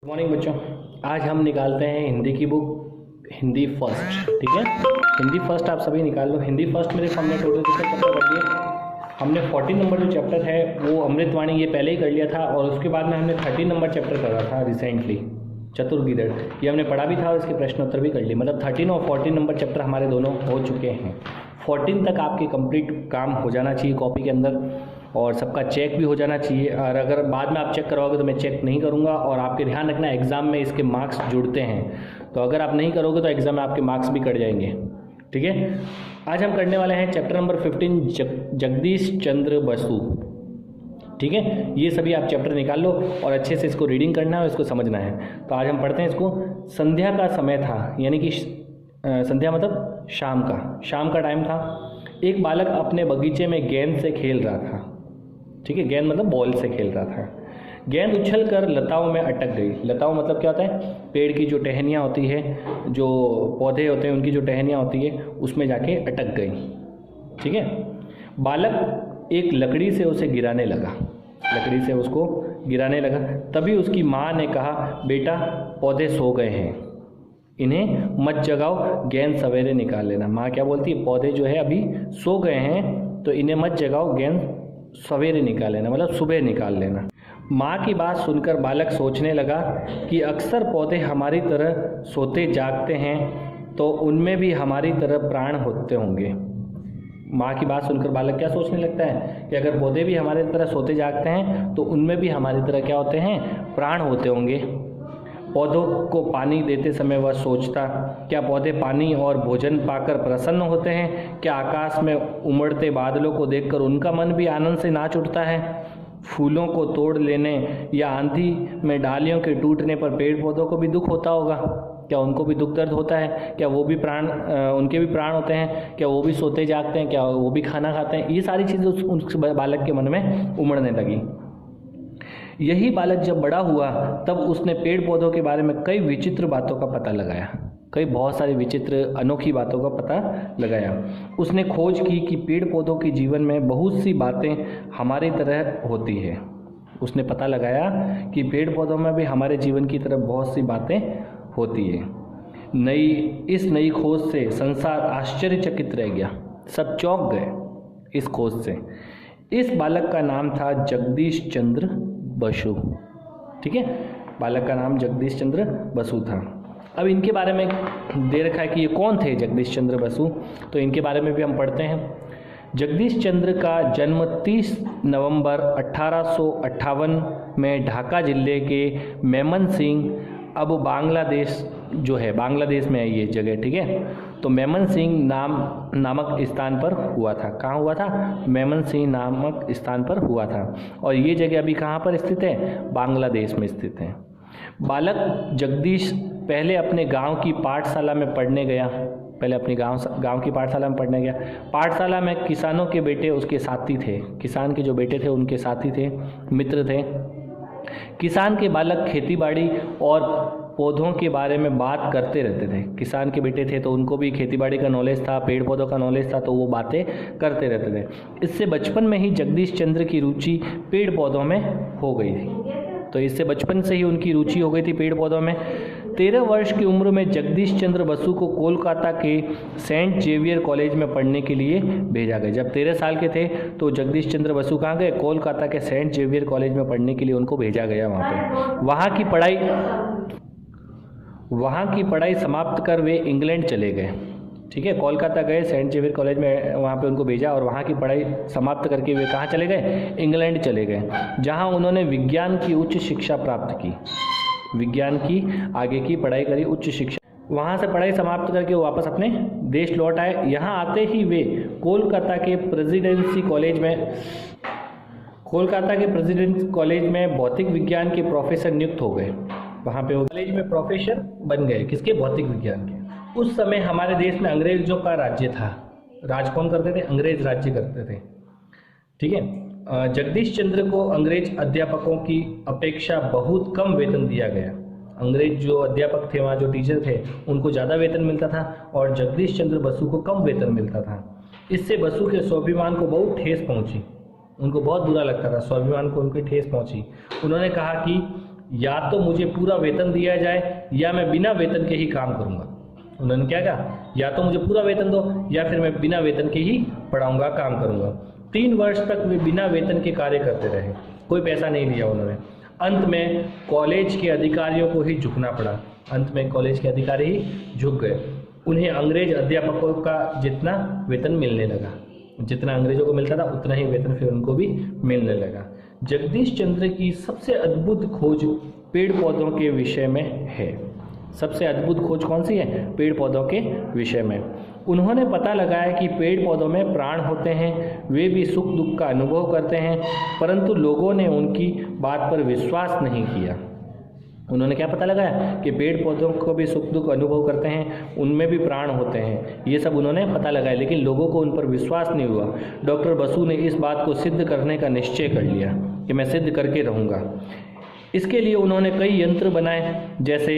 Good morning बच्चों। आज हम निकालते हैं हिंदी की बुक हिंदी फर्स्ट। ठीक है, हिंदी फर्स्ट आप सभी निकाल लो। हिंदी फर्स्ट में देखो हमने टोटल कितने चैप्टर कर लिए। हमने 14 नंबर जो चैप्टर है वो अमृतवाणी ये पहले ही कर लिया था, और उसके बाद में हमने 13 नंबर चैप्टर करा था रिसेंटली, चतुर्गीदड़। ये हमने पढ़ा भी था और इसके प्रश्नोत्तर भी कर लिए। मतलब 13 और 14 नंबर चैप्टर हमारे दोनों हो चुके हैं। 14 तक आपके कंप्लीट काम हो जाना चाहिए कॉपी के अंदर, और सबका चेक भी हो जाना चाहिए। और अगर बाद में आप चेक करवाओगे तो मैं चेक नहीं करूँगा। और आपके ध्यान रखना, एग्ज़ाम में इसके मार्क्स जुड़ते हैं, तो अगर आप नहीं करोगे तो एग्ज़ाम में आपके मार्क्स भी कट जाएंगे। ठीक है, आज हम करने वाले हैं चैप्टर नंबर 15 जगदीश चंद्र बसु। ठीक है, ये सभी आप चैप्टर निकाल लो और अच्छे से इसको रीडिंग करना है और इसको समझना है। तो आज हम पढ़ते हैं इसको। संध्या का समय था, यानी कि संध्या मतलब शाम का टाइम था। एक बालक अपने बगीचे में गेंद से खेल रहा था। ठीक है, गेंद मतलब बॉल से खेल रहा था। गेंद उछल कर लताओं में अटक गई। लताओं मतलब क्या होता है? पेड़ की जो टहनियाँ होती है, जो पौधे होते हैं उनकी जो टहनियाँ होती है, उसमें जाके अटक गई। ठीक है, बालक एक लकड़ी से उसे गिराने लगा। तभी उसकी माँ ने कहा, बेटा पौधे सो गए हैं, इन्हें मत जगाओ, गेंद सवेरे निकाल लेना। माँ क्या बोलती है? पौधे जो है अभी सो गए हैं तो इन्हें मत जगाओ, गेंद सवेरे निकाल लेना, मतलब सुबह निकाल लेना। माँ की बात सुनकर बालक सोचने लगा कि अक्सर पौधे हमारी तरह सोते जागते हैं, तो उनमें भी हमारी तरह प्राण होते होंगे। माँ की बात सुनकर बालक क्या सोचने लगता है कि अगर पौधे भी हमारी तरह सोते जागते हैं तो उनमें भी हमारी तरह क्या होते हैं? प्राण होते होंगे। पौधों को पानी देते समय वह सोचता, क्या पौधे पानी और भोजन पाकर प्रसन्न होते हैं? क्या आकाश में उमड़ते बादलों को देखकर उनका मन भी आनंद से नाच उठता है? फूलों को तोड़ लेने या आंधी में डालियों के टूटने पर पेड़ पौधों को भी दुख होता होगा। क्या उनको भी दुख दर्द होता है? क्या वो भी उनके भी प्राण होते हैं? क्या वो भी सोते जागते हैं? क्या वो भी खाना खाते हैं? ये सारी चीज़ें उस बालक के मन में उमड़ने लगी। यही बालक जब बड़ा हुआ तब उसने पेड़ पौधों के बारे में कई विचित्र बातों का पता लगाया। बहुत सारी विचित्र अनोखी बातों का पता लगाया। उसने खोज की कि पेड़ पौधों के जीवन में बहुत सी बातें हमारी तरह होती है। उसने पता लगाया कि पेड़ पौधों में भी हमारे जीवन की तरह बहुत सी बातें होती है। इस नई खोज से संसार आश्चर्यचकित रह गया। सब चौंक गए इस खोज से। इस बालक का नाम था जगदीश चंद्र बसु। ठीक है, बालक का नाम जगदीश चंद्र बसु था। अब इनके बारे में दे रखा है कि ये कौन थे जगदीश चंद्र बसु, तो इनके बारे में भी हम पढ़ते हैं। जगदीश चंद्र का जन्म 30 नवंबर 1858 में ढाका जिले के मेमन सिंह, अब बांग्लादेश जो है, बांग्लादेश में है ये जगह। ठीक है, तो मेमन सिंह नामक स्थान पर हुआ था। कहाँ हुआ था? मेमन सिंह नामक स्थान पर हुआ था। और ये जगह अभी कहाँ पर स्थित है? बांग्लादेश में स्थित है। बालक जगदीश पहले अपने गांव की पाठशाला में पढ़ने गया। पाठशाला में किसानों के बेटे उसके साथी थे। किसान के जो बेटे थे उनके साथी थे, मित्र थे। किसान के बालक खेतीबाड़ी और पौधों के बारे में बात करते रहते थे। किसान के बेटे थे तो उनको भी खेतीबाड़ी का नॉलेज था, पेड़ पौधों का नॉलेज था, तो वो बातें करते रहते थे। इससे बचपन में ही जगदीश चंद्र की रुचि पेड़ पौधों में हो गई थी। तो इससे बचपन से ही उनकी रुचि हो गई थी पेड़ पौधों में। 13 वर्ष की उम्र में जगदीश चंद्र बसु को कोलकाता के सेंट जेवियर कॉलेज में पढ़ने के लिए भेजा गया। जब 13 साल के थे तो जगदीश चंद्र बसु कहाँ गए? कोलकाता के सेंट जेवियर कॉलेज में पढ़ने के लिए उनको भेजा गया। वहाँ की पढ़ाई समाप्त कर वे इंग्लैंड चले गए। ठीक है, कोलकाता गए, सेंट जेवियर कॉलेज में वहाँ पे उनको भेजा, और वहाँ की पढ़ाई समाप्त करके वे कहाँ चले गए? इंग्लैंड चले गए, जहाँ उन्होंने विज्ञान की उच्च शिक्षा प्राप्त की। विज्ञान की आगे की पढ़ाई करी, उच्च शिक्षा। वहाँ से पढ़ाई समाप्त करके वो वापस अपने देश लौट आए। यहाँ आते ही वे कोलकाता के प्रेसिडेंसी कॉलेज में भौतिक विज्ञान के प्रोफेसर नियुक्त हो गए। वहाँ पे वो कॉलेज में प्रोफेसर बन गए। किसके? भौतिक विज्ञान के। उस समय हमारे देश में अंग्रेजों का राज्य था। राज कौन करते थे? अंग्रेज राज्य करते थे। ठीक है, जगदीश चंद्र को अंग्रेज अध्यापकों की अपेक्षा बहुत कम वेतन दिया गया। अंग्रेज जो अध्यापक थे, वहाँ जो टीचर थे, उनको ज़्यादा वेतन मिलता था और जगदीश चंद्र बसु को कम वेतन मिलता था। इससे बसु के स्वाभिमान को बहुत ठेस पहुँची। उनको बहुत बुरा लगता था, स्वाभिमान को उनकी ठेस पहुँची। उन्होंने कहा कि या तो मुझे पूरा वेतन दिया जाए या मैं बिना वेतन के ही काम करूँगा। उन्होंने क्या कहा, या तो मुझे पूरा वेतन दो या फिर मैं बिना वेतन के ही पढ़ाऊँगा, काम करूँगा। 3 वर्ष तक वे बिना वेतन के कार्य करते रहे, कोई पैसा नहीं लिया उन्होंने। अंत में कॉलेज के अधिकारियों को ही झुकना पड़ा। अंत में कॉलेज के अधिकारी ही झुक गए। उन्हें अंग्रेज अध्यापकों का जितना वेतन मिलने लगा, जितना अंग्रेजों को मिलता था उतना ही वेतन फिर उनको भी मिलने लगा। जगदीश चंद्र की सबसे अद्भुत खोज पेड़ पौधों के विषय में है। सबसे अद्भुत खोज कौन सी है? पेड़ पौधों के विषय में। उन्होंने पता लगाया कि पेड़ पौधों में प्राण होते हैं, वे भी सुख दुख का अनुभव करते हैं, परंतु लोगों ने उनकी बात पर विश्वास नहीं किया। उन्होंने क्या पता लगाया कि पेड़ पौधों को भी सुख दुख अनुभव करते हैं, उनमें भी प्राण होते हैं, ये सब उन्होंने पता लगाया, लेकिन लोगों को उन पर विश्वास नहीं हुआ। डॉक्टर बसु ने इस बात को सिद्ध करने का निश्चय कर लिया कि मैं सिद्ध करके रहूँगा। इसके लिए उन्होंने कई यंत्र बनाए, जैसे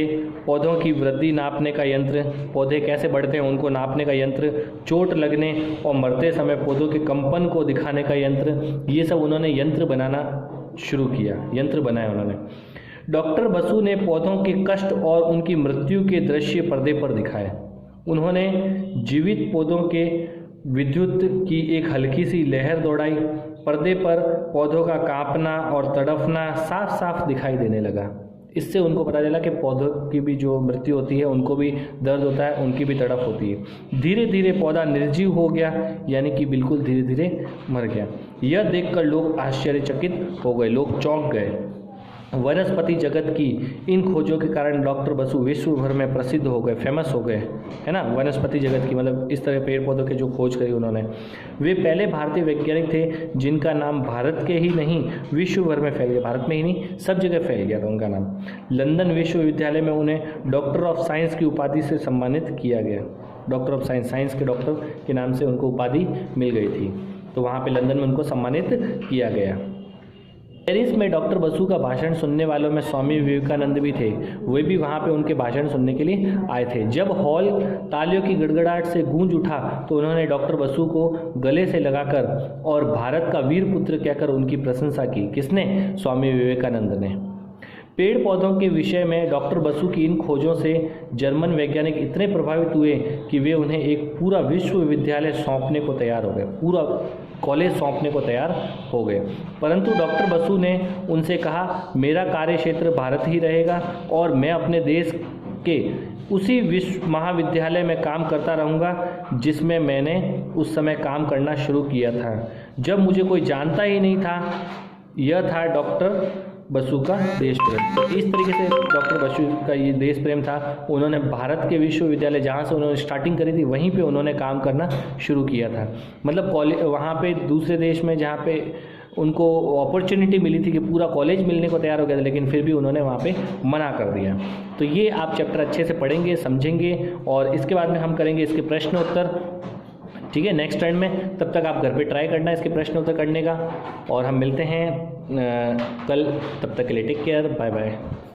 पौधों की वृद्धि नापने का यंत्र, पौधे कैसे बढ़ते हैं उनको नापने का यंत्र, चोट लगने और मरते समय पौधों के कंपन को दिखाने का यंत्र, ये सब उन्होंने यंत्र बनाना शुरू किया, यंत्र बनाए उन्होंने। डॉक्टर बसु ने पौधों के कष्ट और उनकी मृत्यु के दृश्य पर्दे पर दिखाए। उन्होंने जीवित पौधों के विद्युत की एक हल्की सी लहर दौड़ाई। पर्दे पर पौधों का कांपना और तड़फना साफ साफ दिखाई देने लगा। इससे उनको पता चला कि पौधों की भी जो मृत्यु होती है उनको भी दर्द होता है, उनकी भी तड़फ होती है। धीरे धीरे पौधा निर्जीव हो गया, यानी कि बिल्कुल धीरे धीरे मर गया। यह देखकर लोग आश्चर्यचकित हो गए, लोग चौंक गए। वनस्पति जगत की इन खोजों के कारण डॉक्टर बसु विश्व भर में प्रसिद्ध हो गए, फेमस हो गए, है ना। वनस्पति जगत की मतलब इस तरह पेड़ पौधों के जो खोज करी उन्होंने। वे पहले भारतीय वैज्ञानिक थे जिनका नाम भारत के ही नहीं विश्व भर में फैल गया। भारत में ही नहीं, सब जगह फैल गया था उनका नाम। लंदन विश्वविद्यालय में उन्हें डॉक्टर ऑफ साइंस की उपाधि से सम्मानित किया गया। डॉक्टर ऑफ साइंस, साइंस के डॉक्टर के नाम से उनको उपाधि मिल गई थी, तो वहाँ पर लंदन में उनको सम्मानित किया गया। पेरिस में डॉक्टर बसु का भाषण सुनने वालों में स्वामी विवेकानंद भी थे। वे भी वहाँ पे उनके भाषण सुनने के लिए आए थे। जब हॉल तालियों की गड़गड़ाहट से गूंज उठा तो उन्होंने डॉक्टर बसु को गले से लगाकर और भारत का वीर पुत्र कहकर उनकी प्रशंसा की। किसने? स्वामी विवेकानंद ने। पेड़ पौधों के विषय में डॉक्टर बसु की इन खोजों से जर्मन वैज्ञानिक इतने प्रभावित हुए कि वे उन्हें एक पूरा विश्वविद्यालय सौंपने को तैयार हो गए, पूरा कॉलेज सौंपने को तैयार हो गए। परंतु डॉक्टर बसु ने उनसे कहा, मेरा कार्य क्षेत्र भारत ही रहेगा और मैं अपने देश के उसी विश्व महाविद्यालय में काम करता रहूँगा जिसमें मैंने उस समय काम करना शुरू किया था, जब मुझे कोई जानता ही नहीं था। यह था डॉक्टर बसु का देश प्रेम। तो इस तरीके से डॉक्टर बसु का ये देश प्रेम था। उन्होंने भारत के विश्वविद्यालय जहाँ से उन्होंने स्टार्टिंग करी थी वहीं पे उन्होंने काम करना शुरू किया था। मतलब कॉलेज वहाँ पे दूसरे देश में जहाँ पे उनको अपॉर्चुनिटी मिली थी कि पूरा कॉलेज मिलने को तैयार हो गया था, लेकिन फिर भी उन्होंने वहाँ पे मना कर दिया। तो ये आप चैप्टर अच्छे से पढ़ेंगे, समझेंगे और इसके बाद में हम करेंगे इसके प्रश्न उत्तर, ठीक है, नेक्स्ट टाइम में। तब तक आप घर पे ट्राई करना इसके प्रश्न उत्तर करने का और हम मिलते हैं कल। तब तक के लिए टेक केयर, बाय बाय।